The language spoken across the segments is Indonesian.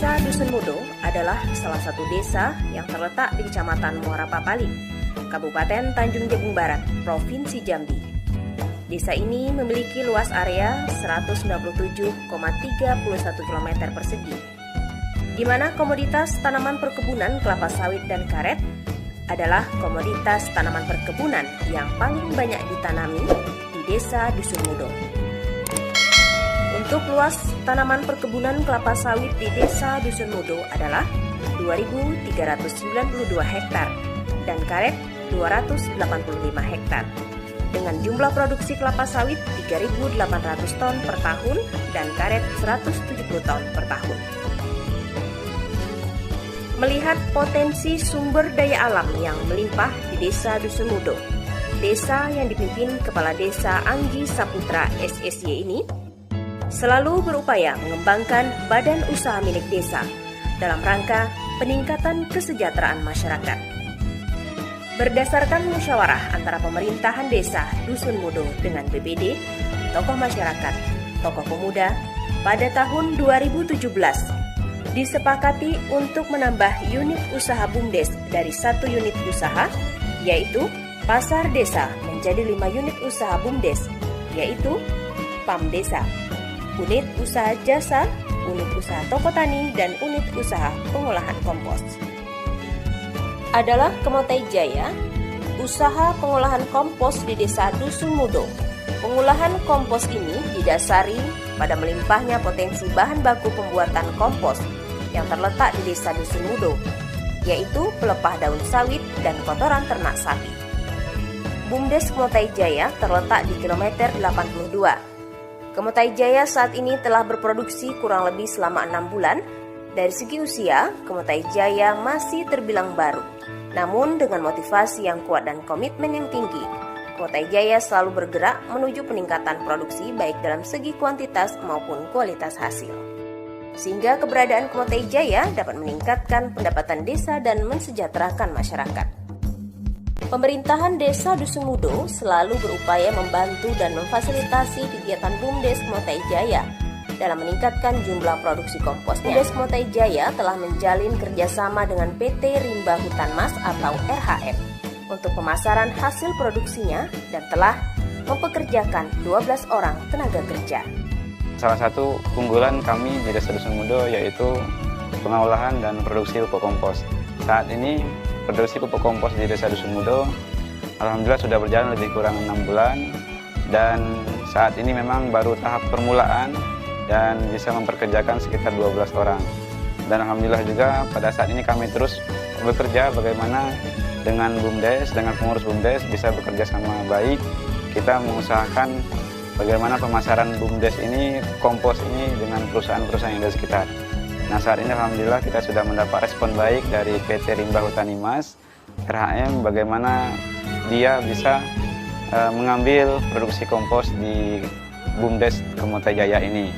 Desa Dusun Mudo adalah salah satu desa yang terletak di Kecamatan Muara Papali, Kabupaten Tanjung Jabung Barat, Provinsi Jambi. Desa ini memiliki luas area 197,31 km persegi, di mana komoditas tanaman perkebunan kelapa sawit dan karet adalah komoditas tanaman perkebunan yang paling banyak ditanami di Desa Dusun Mudo. Untuk luas tanaman perkebunan kelapa sawit di Desa Dusun Mudo adalah 2.392 hektar dan karet 285 hektar. Dengan jumlah produksi kelapa sawit 3.800 ton per tahun dan karet 170 ton per tahun. Melihat potensi sumber daya alam yang melimpah di Desa Dusun Mudo, desa yang dipimpin Kepala Desa Anggi Saputra SSY ini selalu berupaya mengembangkan badan usaha milik desa dalam rangka peningkatan kesejahteraan masyarakat. Berdasarkan musyawarah antara pemerintahan desa Dusun Mudo dengan BPD, tokoh masyarakat, tokoh pemuda, pada tahun 2017 disepakati untuk menambah unit usaha BUMDes dari 1 unit usaha, yaitu Pasar Desa, menjadi 5 unit usaha BUMDes, yaitu PAM Desa, unit usaha jasa, unit usaha toko tani, dan unit usaha pengolahan kompos. Adalah Kemotai Jaya, usaha pengolahan kompos di Desa Dusun Mudo. Pengolahan kompos ini didasari pada melimpahnya potensi bahan baku pembuatan kompos yang terletak di Desa Dusun Mudo, yaitu pelepah daun sawit dan kotoran ternak sapi. BUMDes Kemotai Jaya terletak di kilometer 82. Kemotai Jaya saat ini telah berproduksi kurang lebih selama 6 bulan. Dari segi usia, Kemotai Jaya masih terbilang baru. Namun dengan motivasi yang kuat dan komitmen yang tinggi, Kemotai Jaya selalu bergerak menuju peningkatan produksi baik dalam segi kuantitas maupun kualitas hasil. Sehingga keberadaan Kemotai Jaya dapat meningkatkan pendapatan desa dan mensejahterakan masyarakat. Pemerintahan Desa Dusun Mudo selalu berupaya membantu dan memfasilitasi kegiatan BUMDes Kemotai Jaya dalam meningkatkan jumlah produksi komposnya. BUMDes Kemotai Jaya telah menjalin kerjasama dengan PT Rimba Hutan Mas atau RHM untuk pemasaran hasil produksinya dan telah mempekerjakan 12 orang tenaga kerja. Salah satu keunggulan kami di Desa Dusun Mudo yaitu pengolahan dan produksi pupuk kompos. Saat ini produksi pupuk kompos di Desa Dusun Mudo alhamdulillah sudah berjalan lebih kurang 6 bulan dan saat ini memang baru tahap permulaan dan bisa memperkerjakan sekitar 12 orang. Dan alhamdulillah juga pada saat ini kami terus bekerja bagaimana dengan BUMDes, dengan pengurus BUMDes bisa bekerja sama baik. Kita mengusahakan bagaimana pemasaran BUMDes ini, kompos ini dengan perusahaan-perusahaan yang ada di sekitar. Nah saat ini alhamdulillah kita sudah mendapat respon baik dari PT Rimba Hutan Mas, RHM, bagaimana dia bisa mengambil produksi kompos di BUMDes Kemotai Jaya ini.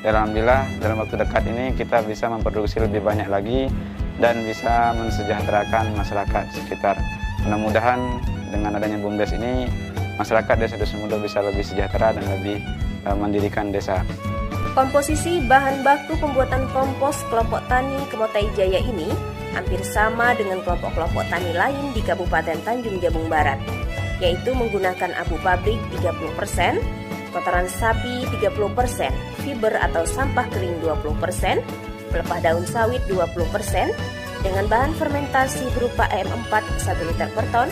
Dan alhamdulillah dalam waktu dekat ini kita bisa memproduksi lebih banyak lagi dan bisa mensejahterakan masyarakat sekitar. Mudah-mudahan dengan adanya BUMDes ini masyarakat Desa Dusun Mudo bisa lebih sejahtera dan lebih mendirikan desa. Komposisi bahan baku pembuatan kompos kelompok tani Kemotai Jaya ini hampir sama dengan kelompok-kelompok tani lain di Kabupaten Tanjung Jabung Barat, yaitu menggunakan abu pabrik 30%, kotoran sapi 30%, fiber atau sampah kering 20%, pelepah daun sawit 20%, dengan bahan fermentasi berupa EM4 1 liter per ton,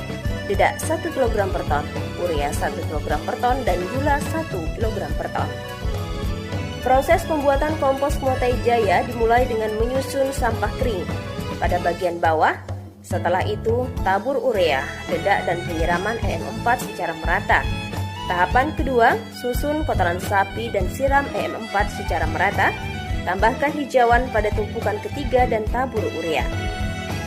dedak 1 kg per ton, urea 1 kg per ton, dan gula 1 kg per ton. Proses pembuatan kompos Kemotai Jaya dimulai dengan menyusun sampah kering pada bagian bawah. Setelah itu, tabur urea, dedak, dan penyiraman EM4 secara merata. Tahapan kedua, susun kotoran sapi dan siram EM4 secara merata. Tambahkan hijauan pada tumpukan ketiga dan tabur urea.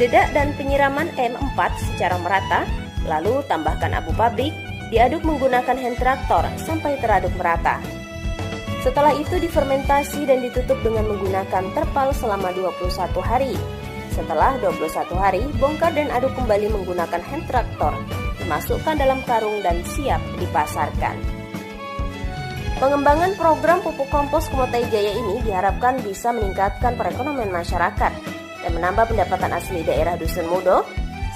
Dedak dan penyiraman EM4 secara merata, lalu tambahkan abu pabrik, diaduk menggunakan hand traktor sampai teraduk merata. Setelah itu difermentasi dan ditutup dengan menggunakan terpal selama 21 hari. Setelah 21 hari, bongkar dan aduk kembali menggunakan hand traktor, dimasukkan dalam karung dan siap dipasarkan. Pengembangan program pupuk kompos Kemotai Jaya ini diharapkan bisa meningkatkan perekonomian masyarakat dan menambah pendapatan asli daerah Dusun Mudo,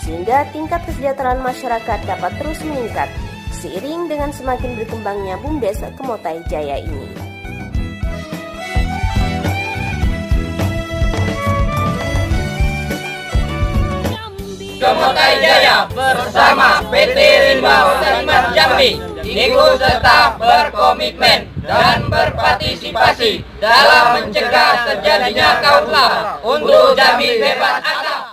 sehingga tingkat kesejahteraan masyarakat dapat terus meningkat seiring dengan semakin berkembangnya BUMDes Kemotai Jaya ini. Kemotai Jaya bersama PT Rimba Sanimas Jambi ikut serta berkomitmen dan berpartisipasi dalam mencegah terjadinya kautlah untuk Jambi bebas asap.